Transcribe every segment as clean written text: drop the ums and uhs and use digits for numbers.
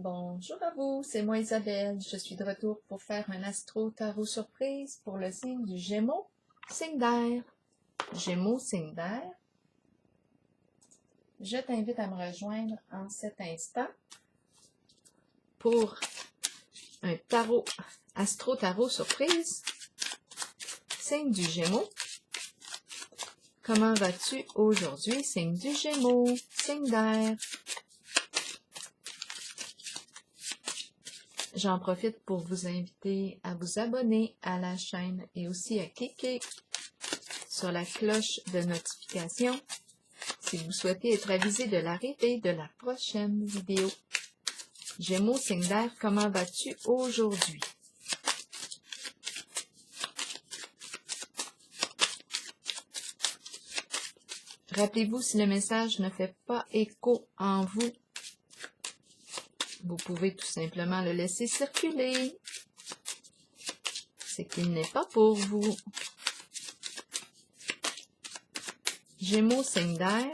Bonjour à vous, c'est moi Isabelle. Je suis de retour pour faire un astro tarot surprise pour le signe du Gémeaux, signe d'air. Gémeaux, signe d'air. Je t'invite à me rejoindre en cet instant pour un astro tarot surprise, signe du Gémeaux. Comment vas-tu aujourd'hui, signe du Gémeaux, signe d'air? J'en profite pour vous inviter à vous abonner à la chaîne et aussi à cliquer sur la cloche de notification si vous souhaitez être avisé de l'arrivée de la prochaine vidéo. Gémeaux, signe d'air, comment vas-tu aujourd'hui? Rappelez-vous, si le message ne fait pas écho en vous, vous pouvez tout simplement le laisser circuler. C'est qu'il n'est pas pour vous. Gémeaux, signe d'air,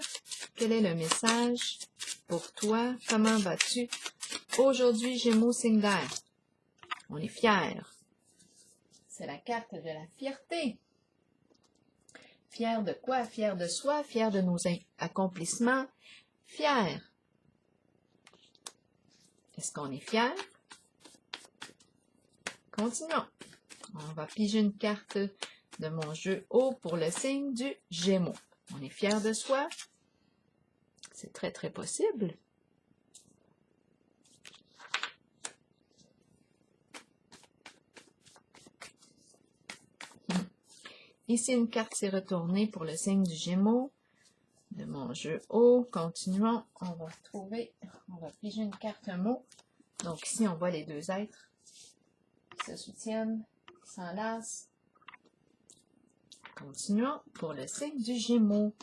quel est le message pour toi? Comment vas-tu aujourd'hui, Gémeaux, signe d'air? On est fiers. C'est la carte de la fierté. Fier de quoi? Fier de soi, fier de nos accomplissements, fier. Est-ce qu'on est fier? Continuons. On va piger une carte de mon jeu haut pour le signe du Gémeaux. On est fier de soi. C'est très, très possible. Ici, une carte s'est retournée pour le signe du Gémeaux. De mon jeu haut. Continuons. On va piger une carte mot. Donc ici, on voit les deux êtres qui se soutiennent, qui s'enlacent. Continuons pour le signe du Gémeaux.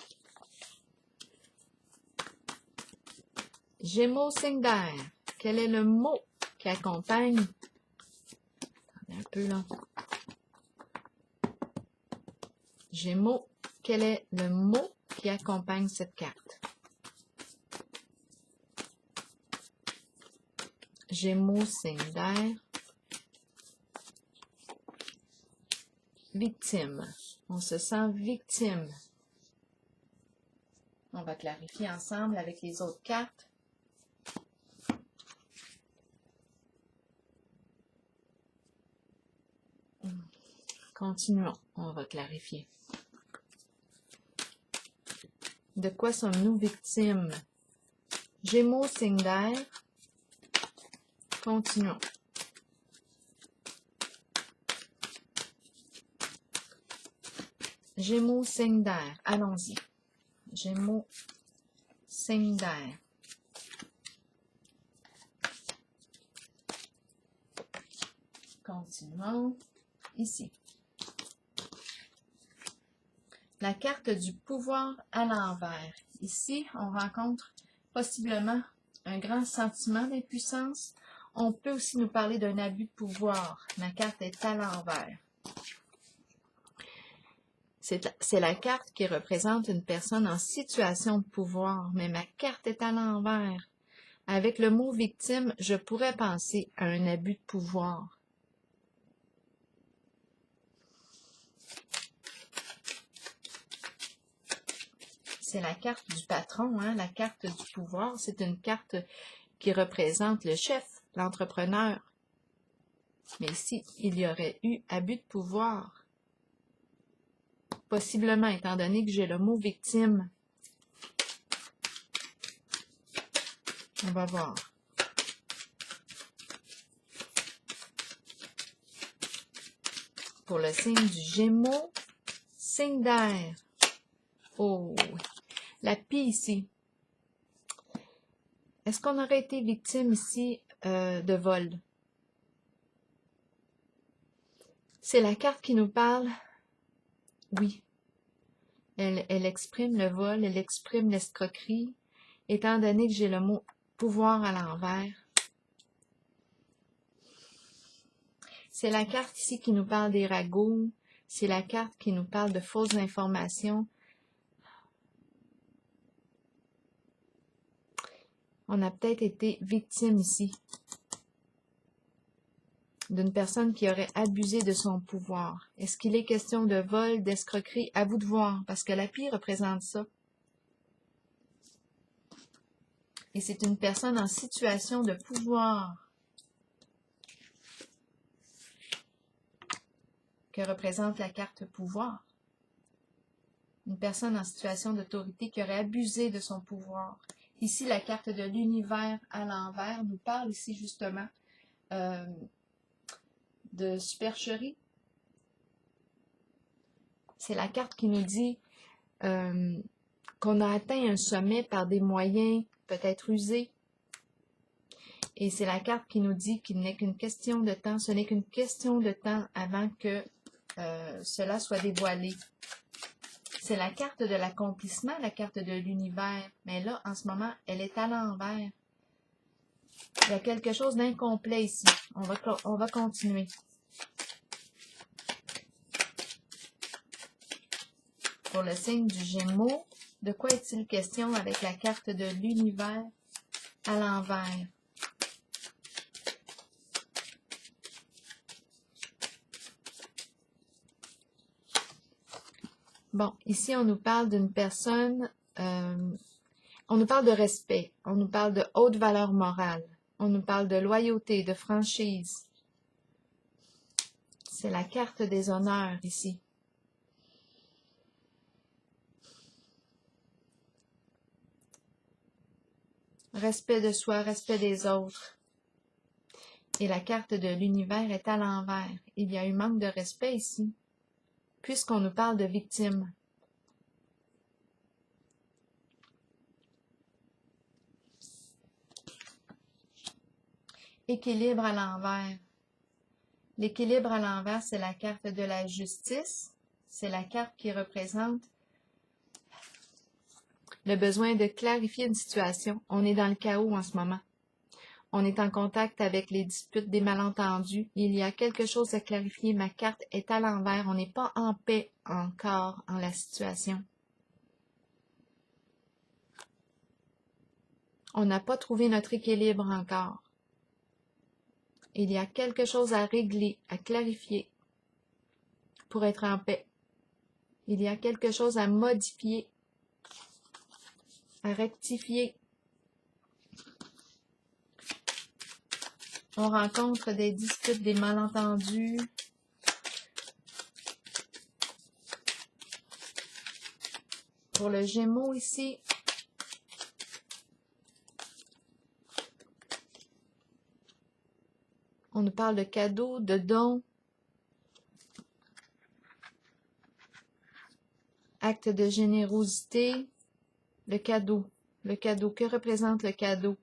Gémeaux, signe d'air. Quel est le mot qui accompagne? Attendez un peu là. Gémeaux, quel est le mot qui accompagne cette carte? Gémeaux, signe d'air. Victime. On se sent victime. On va clarifier ensemble avec les autres cartes. Continuons. On va clarifier. De quoi sommes-nous victimes? Gémeaux, signe d'air. Continuons. Gémeaux, signe d'air. Allons-y. Gémeaux, signe d'air. Continuons. Ici. La carte du pouvoir à l'envers. Ici, on rencontre possiblement un grand sentiment d'impuissance. On peut aussi nous parler d'un abus de pouvoir. Ma carte est à l'envers. C'est la carte qui représente une personne en situation de pouvoir, mais ma carte est à l'envers. Avec le mot victime, je pourrais penser à un abus de pouvoir. C'est la carte du patron, hein? La carte du pouvoir. C'est une carte qui représente le chef, l'entrepreneur. Mais ici, il y aurait eu abus de pouvoir. Possiblement, étant donné que j'ai le mot victime. On va voir. Pour le signe du Gémeaux, signe d'air. Oh, la pie ici. Est-ce qu'on aurait été victime ici de vol? C'est la carte qui nous parle. Oui. Elle exprime le vol, elle exprime l'escroquerie, étant donné que j'ai le mot pouvoir à l'envers. C'est la carte ici qui nous parle des ragots. C'est la carte qui nous parle de fausses informations. On a peut-être été victime ici d'une personne qui aurait abusé de son pouvoir. Est-ce qu'il est question de vol, d'escroquerie? À vous de voir, parce que la pie représente ça. Et c'est une personne en situation de pouvoir que représente la carte pouvoir. Une personne en situation d'autorité qui aurait abusé de son pouvoir. Ici, la carte de l'univers à l'envers nous parle ici justement de supercherie. C'est la carte qui nous dit qu'on a atteint un sommet par des moyens peut-être usés. Et c'est la carte qui nous dit qu'il n'est qu'une question de temps, ce n'est qu'une question de temps avant que cela soit dévoilé. C'est la carte de l'accomplissement, la carte de l'univers. Mais là, en ce moment, elle est à l'envers. Il y a quelque chose d'incomplet ici. On va continuer. Pour le signe du Gémeaux, de quoi est-il question avec la carte de l'univers à l'envers? Bon, ici, on nous parle d'une personne, on nous parle de respect, on nous parle de haute valeur morale, on nous parle de loyauté, de franchise. C'est la carte des honneurs ici. Respect de soi, respect des autres. Et la carte de l'univers est à l'envers. Il y a eu manque de respect ici, puisqu'on nous parle de victimes. Équilibre à l'envers. L'équilibre à l'envers, c'est la carte de la justice. C'est la carte qui représente le besoin de clarifier une situation. On est dans le chaos en ce moment. On est en contact avec les disputes, des malentendus. Il y a quelque chose à clarifier. Ma carte est à l'envers. On n'est pas en paix encore en la situation. On n'a pas trouvé notre équilibre encore. Il y a quelque chose à régler, à clarifier pour être en paix. Il y a quelque chose à modifier, à rectifier. On rencontre des disputes, des malentendus. Pour le Gémeaux ici, on nous parle de cadeaux, de dons, acte de générosité, le cadeau. Le cadeau, que représente le cadeau?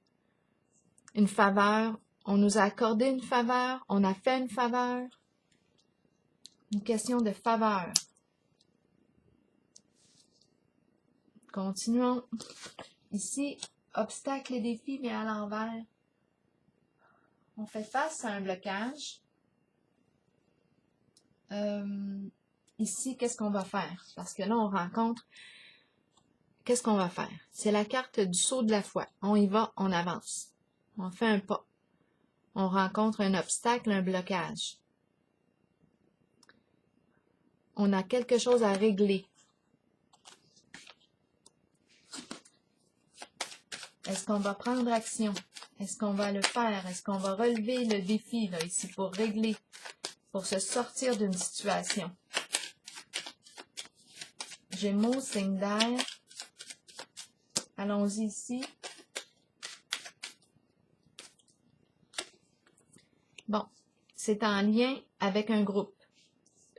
Une faveur, on nous a accordé une faveur, on a fait une faveur. Une question de faveur. Continuons. Ici, obstacles et défis, mais à l'envers. On fait face à un blocage. Ici, qu'est-ce qu'on va faire? Parce que là, on rencontre... Qu'est-ce qu'on va faire? C'est la carte du saut de la foi. On y va, on avance. On fait un pas. On rencontre un obstacle, un blocage. On a quelque chose à régler. Est-ce qu'on va prendre action? Est-ce qu'on va le faire? Est-ce qu'on va relever le défi là, ici pour régler, pour se sortir d'une situation? Gémeaux, signe d'air. Allons-y ici. Bon, c'est en lien avec un groupe.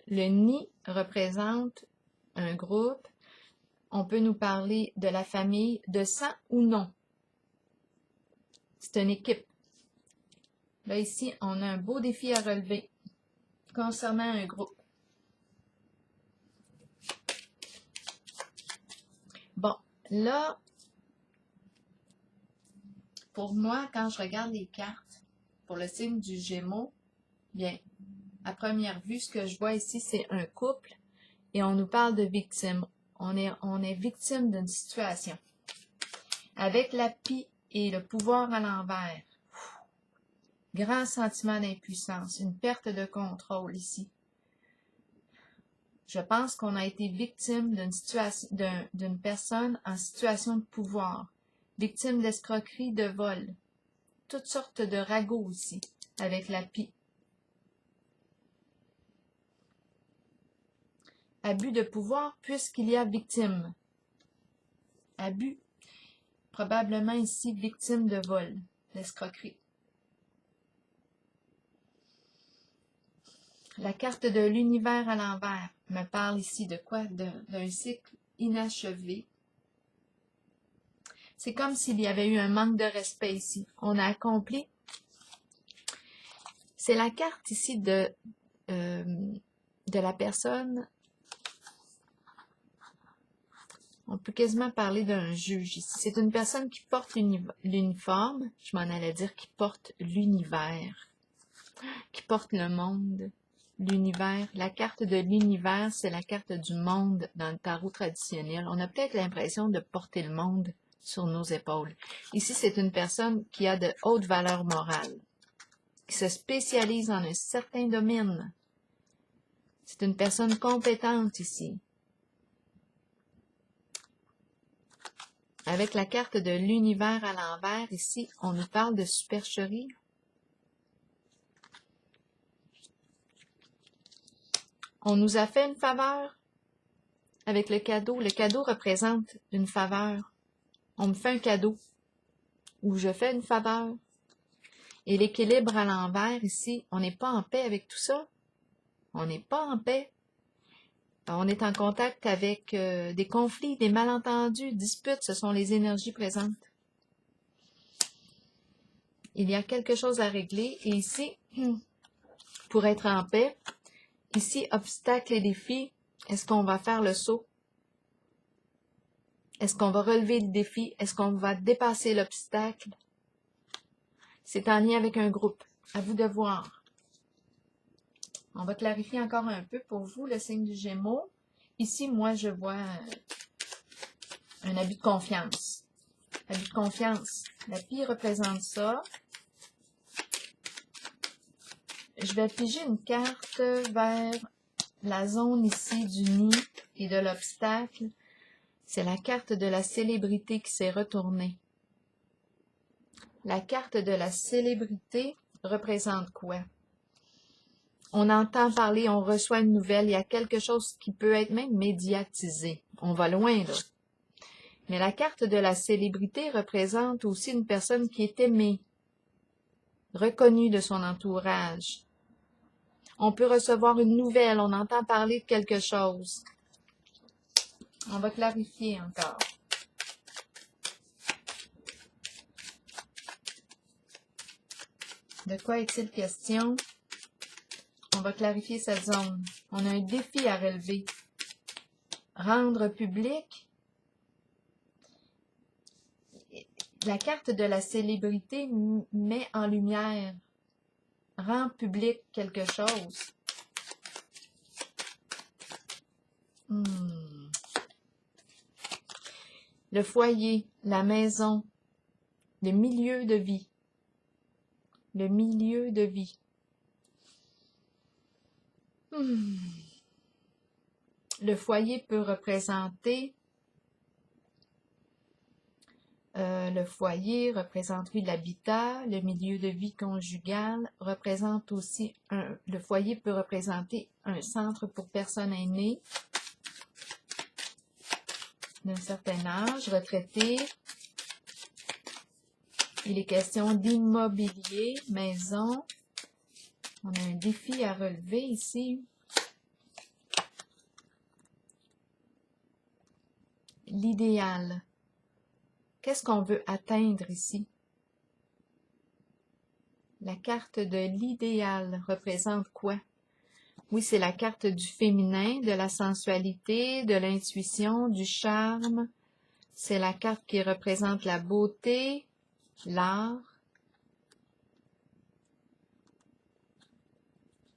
Le nid représente un groupe. On peut nous parler de la famille, de sang ou non. C'est une équipe. Là, ici, on a un beau défi à relever concernant un groupe. Bon, là, pour moi, quand je regarde les cartes pour le signe du Gémeaux, bien, à première vue, ce que je vois ici, c'est un couple et on nous parle de victime. On est victime d'une situation. Avec la pie et le pouvoir à l'envers, Grand sentiment d'impuissance, une perte de contrôle ici. Je pense qu'on a été victime d'une personne en situation de pouvoir, victime d'escroquerie, de vol, toutes sortes de ragots ici, avec la pie. Abus de pouvoir puisqu'il y a victime. Abus, probablement ici victime de vol, d'escroquerie. La carte de l'univers à l'envers me parle ici de quoi? D'un cycle inachevé. C'est comme s'il y avait eu un manque de respect ici. On a accompli. C'est la carte ici de la personne. On peut quasiment parler d'un juge ici. C'est une personne qui porte l'uniforme. Je m'en allais dire qui porte l'univers. Qui porte le monde. L'univers, la carte de l'univers, c'est la carte du monde dans le tarot traditionnel. On a peut-être l'impression de porter le monde sur nos épaules. Ici, c'est une personne qui a de hautes valeurs morales, qui se spécialise en un certain domaine. C'est une personne compétente ici. Avec la carte de l'univers à l'envers, ici, on nous parle de supercherie. On nous a fait une faveur avec le cadeau. Le cadeau représente une faveur. On me fait un cadeau ou je fais une faveur. Et l'équilibre à l'envers ici, on n'est pas en paix avec tout ça. On n'est pas en paix. On est en contact avec des conflits, des malentendus, disputes. Ce sont les énergies présentes. Il y a quelque chose à régler. Et ici, pour être en paix, ici, obstacles et défis, est-ce qu'on va faire le saut? Est-ce qu'on va relever le défi? Est-ce qu'on va dépasser l'obstacle? C'est en lien avec un groupe. À vous de voir. On va clarifier encore un peu pour vous le signe du Gémeaux. Ici, moi, je vois un abus de confiance. Abus de confiance. La pie représente ça. Je vais piger une carte vers la zone ici du nid et de l'obstacle. C'est la carte de la célébrité qui s'est retournée. La carte de la célébrité représente quoi? On entend parler, on reçoit une nouvelle, il y a quelque chose qui peut être même médiatisé. On va loin, là. Mais la carte de la célébrité représente aussi une personne qui est aimée, reconnue de son entourage. On peut recevoir une nouvelle, on entend parler de quelque chose. On va clarifier encore. De quoi est-il question? On va clarifier cette zone. On a un défi à relever. Rendre public. La carte de la célébrité met en lumière, rend public quelque chose. Le foyer, la maison, le milieu de vie. Le milieu de vie. Le foyer peut représenter oui, l'habitat, le milieu de vie conjugal représente aussi le foyer peut représenter un centre pour personnes aînées d'un certain âge, retraités. Il est question d'immobilier, maison. On a un défi à relever ici. L'idéal. Qu'est-ce qu'on veut atteindre ici? La carte de l'idéal représente quoi? Oui, c'est la carte du féminin, de la sensualité, de l'intuition, du charme. C'est la carte qui représente la beauté, l'art.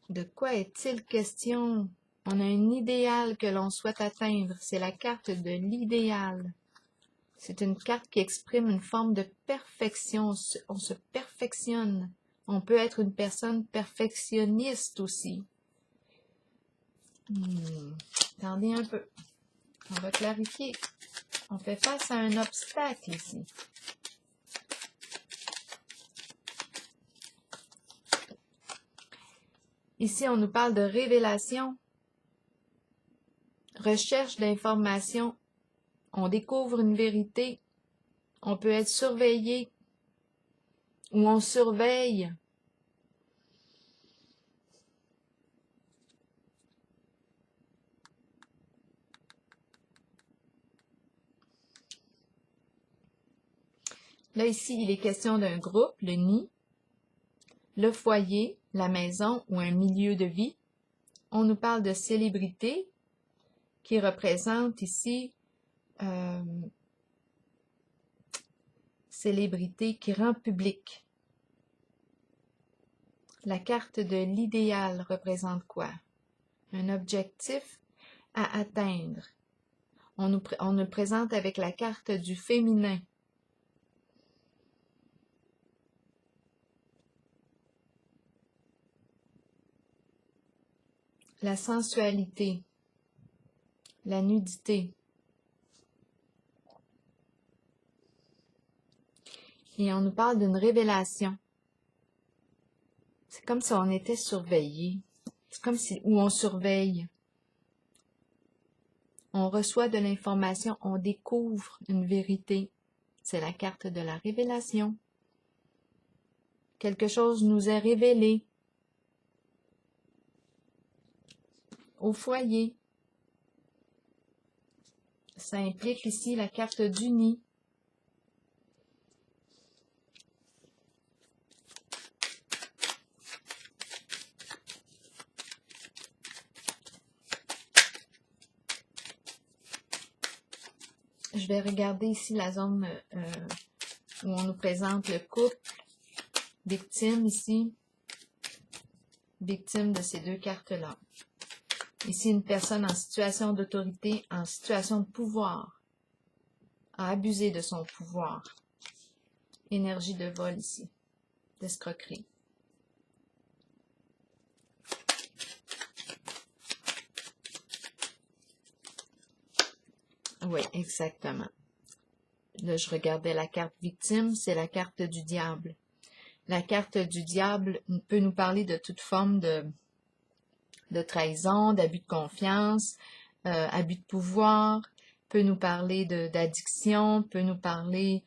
De quoi est-il question? On a un idéal que l'on souhaite atteindre. C'est la carte de l'idéal. C'est une carte qui exprime une forme de perfection. On se perfectionne. On peut être une personne perfectionniste aussi. Attendez un peu. On va clarifier. On fait face à un obstacle ici. Ici, on nous parle de révélation, recherche d'informations. On découvre une vérité. On peut être surveillé ou on surveille. Là, ici, il est question d'un groupe, le nid, le foyer, la maison ou un milieu de vie. On nous parle de célébrité qui représente ici célébrité qui rend public. La carte de l'idéal représente quoi? Un objectif à atteindre. On nous le présente avec la carte du féminin. La sensualité, la nudité. Et on nous parle d'une révélation. C'est comme si on était surveillé. C'est comme si, où on surveille. On reçoit de l'information, on découvre une vérité. C'est la carte de la révélation. Quelque chose nous est révélé. Au foyer. Ça implique ici la carte du nid. Je vais regarder ici la zone où on nous présente le couple, victime ici, victime de ces deux cartes-là. Ici, une personne en situation d'autorité, en situation de pouvoir, a abusé de son pouvoir. Énergie de vol ici, d'escroquerie. Oui, exactement. Là, je regardais la carte victime, c'est la carte du diable. La carte du diable peut nous parler de toute forme de trahison, d'abus de confiance, abus de pouvoir, peut nous parler d'addiction, peut nous parler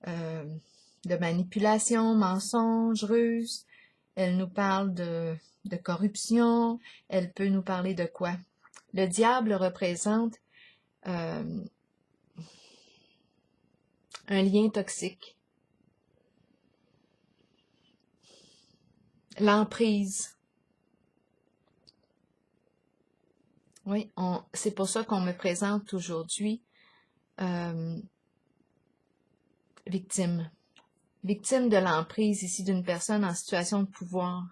de manipulation, mensonge, ruse. Elle nous parle de corruption. Elle peut nous parler de quoi? Le diable représente un lien toxique. L'emprise. Oui, c'est pour ça qu'on me présente aujourd'hui victime. Victime de l'emprise ici d'une personne en situation de pouvoir.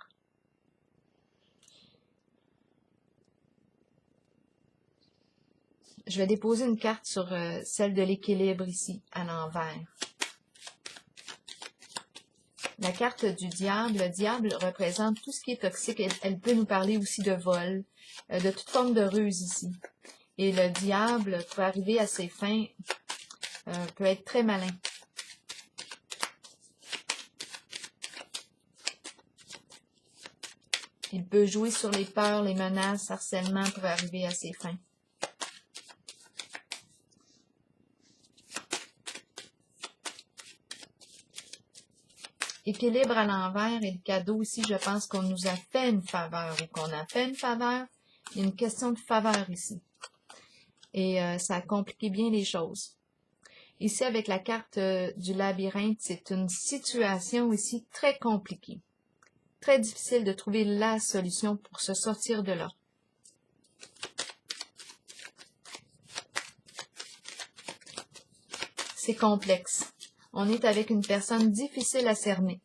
Je vais déposer une carte sur celle de l'équilibre ici, à l'envers. La carte du diable, le diable représente tout ce qui est toxique. Elle peut nous parler aussi de vol, de toute forme de ruse ici. Et le diable, pour arriver à ses fins, peut être très malin. Il peut jouer sur les peurs, les menaces, harcèlement pour arriver à ses fins. Équilibre à l'envers et le cadeau ici, je pense qu'on nous a fait une faveur ou qu'on a fait une faveur. Il y a une question de faveur ici. Et ça a compliqué bien les choses. Ici, avec la carte du labyrinthe, c'est une situation ici très compliquée. Très difficile de trouver la solution pour se sortir de là. C'est complexe. On est avec une personne difficile à cerner.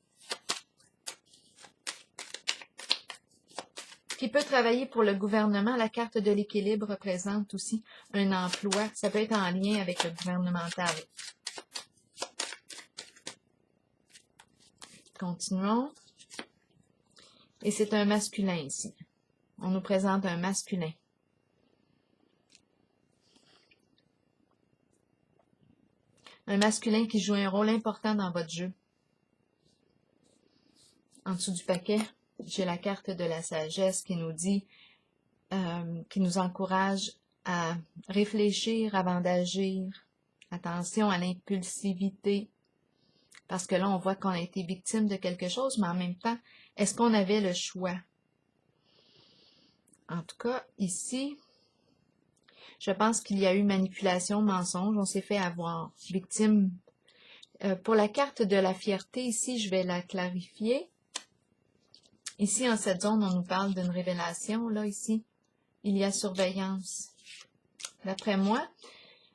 Qui peut travailler pour le gouvernement. La carte de l'équilibre représente aussi un emploi. Ça peut être en lien avec le gouvernemental. Continuons. Et c'est un masculin ici. On nous présente un masculin. Un masculin qui joue un rôle important dans votre jeu. En dessous du paquet, j'ai la carte de la sagesse qui nous dit, qui nous encourage à réfléchir avant d'agir. Attention à l'impulsivité. Parce que là, on voit qu'on a été victime de quelque chose, mais en même temps, est-ce qu'on avait le choix? En tout cas, ici, je pense qu'il y a eu manipulation, mensonge, on s'est fait avoir. Victime. Pour la carte de la fierté, ici, je vais la clarifier. Ici, en cette zone, on nous parle d'une révélation. Là, ici, il y a surveillance. D'après moi,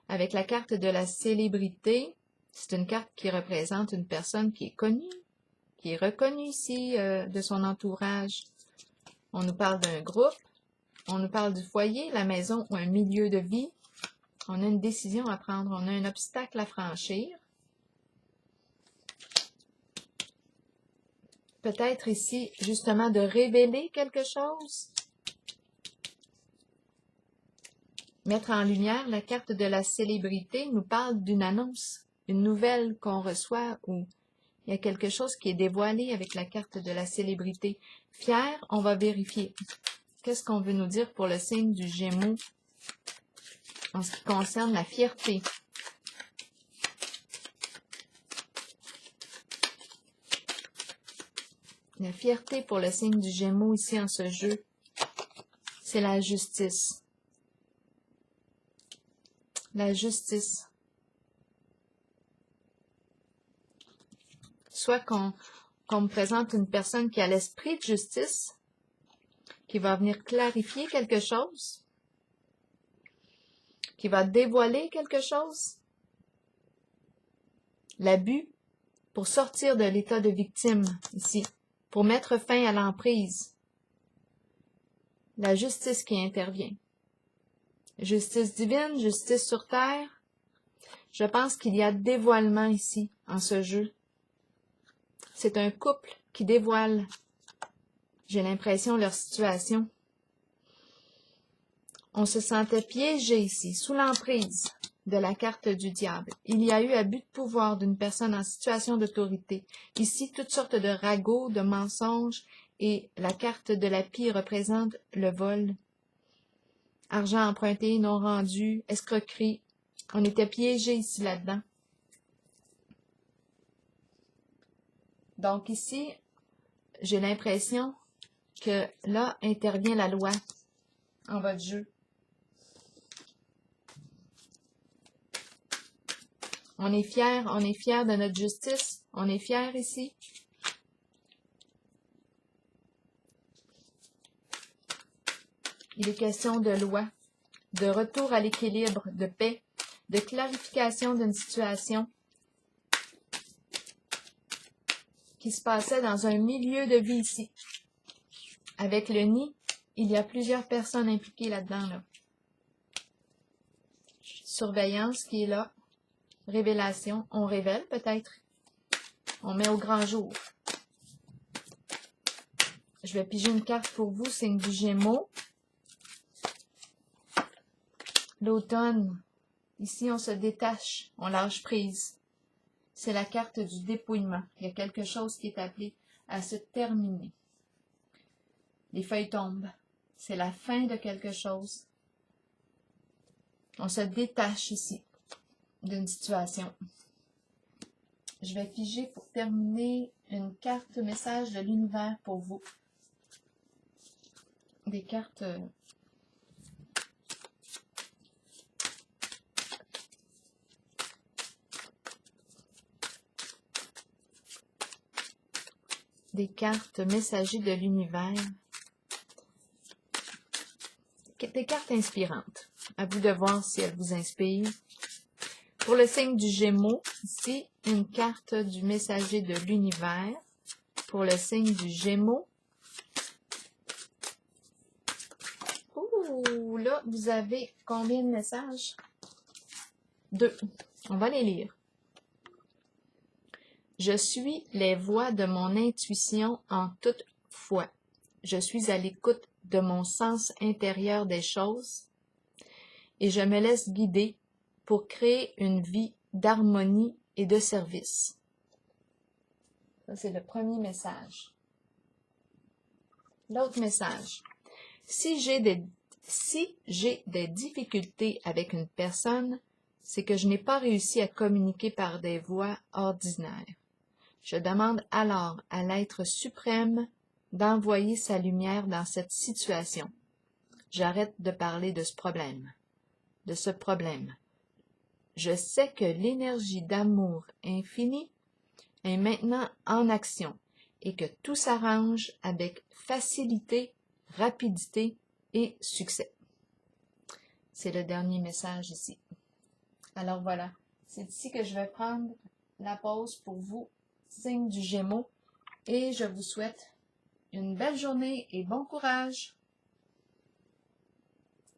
avec la carte de la célébrité, c'est une carte qui représente une personne qui est connue, qui est reconnue ici de son entourage. On nous parle d'un groupe, on nous parle du foyer, la maison ou un milieu de vie. On a une décision à prendre, on a un obstacle à franchir. Peut-être ici, justement, de révéler quelque chose. Mettre en lumière la carte de la célébrité nous parle d'une annonce, une nouvelle qu'on reçoit ou il y a quelque chose qui est dévoilé avec la carte de la célébrité. Fier, on va vérifier. Qu'est-ce qu'on veut nous dire pour le signe du Gémeaux en ce qui concerne la fierté? La fierté pour le signe du Gémeaux ici en ce jeu, c'est la justice. La justice. Soit qu'on me présente une personne qui a l'esprit de justice, qui va venir clarifier quelque chose, qui va dévoiler quelque chose. L'abus pour sortir de l'état de victime ici, pour mettre fin à l'emprise. La justice qui intervient. Justice divine, justice sur terre. Je pense qu'il y a dévoilement ici, en ce jeu. C'est un couple qui dévoile, j'ai l'impression, leur situation. On se sentait piégé ici, sous l'emprise de la carte du diable. Il y a eu abus de pouvoir d'une personne en situation d'autorité. Ici, toutes sortes de ragots, de mensonges, et la carte de la pie représente le vol. Argent emprunté, non rendu, escroquerie. On était piégé ici, là-dedans. Donc ici, j'ai l'impression que là intervient la loi en votre jeu. On est fiers de notre justice, on est fiers ici. Il est question de loi, de retour à l'équilibre, de paix, de clarification d'une situation qui se passait dans un milieu de vie ici. Avec le nid, il y a plusieurs personnes impliquées là-dedans. Là. Surveillance qui est là. Révélation. On révèle peut-être. On met au grand jour. Je vais piger une carte pour vous, signe du Gémeaux. L'automne. Ici, on se détache. On lâche prise. C'est la carte du dépouillement. Il y a quelque chose qui est appelé à se terminer. Les feuilles tombent. C'est la fin de quelque chose. On se détache ici d'une situation. Je vais piger pour terminer une carte message de l'univers pour vous. Des cartes... des cartes messagers de l'univers. Des cartes inspirantes. À vous de voir si elles vous inspirent. Pour le signe du Gémeaux, ici, une carte du messager de l'univers. Pour le signe du Gémeaux. Ouh, là, vous avez combien de messages? 2. On va les lire. Je suis les voix de mon intuition en toute foi. je suis à l'écoute de mon sens intérieur des choses et je me laisse guider pour créer une vie d'harmonie et de service. Ça, c'est le premier message. L'autre message. Si j'ai des difficultés avec une personne, c'est que je n'ai pas réussi à communiquer par des voies ordinaires. Je demande alors à l'être suprême d'envoyer sa lumière dans cette situation. J'arrête de parler de ce problème. Je sais que l'énergie d'amour infini est maintenant en action et que tout s'arrange avec facilité, rapidité et succès. C'est le dernier message ici. Alors voilà, c'est ici que je vais prendre la pause pour vous, signe du Gémeaux, et je vous souhaite une belle journée et bon courage!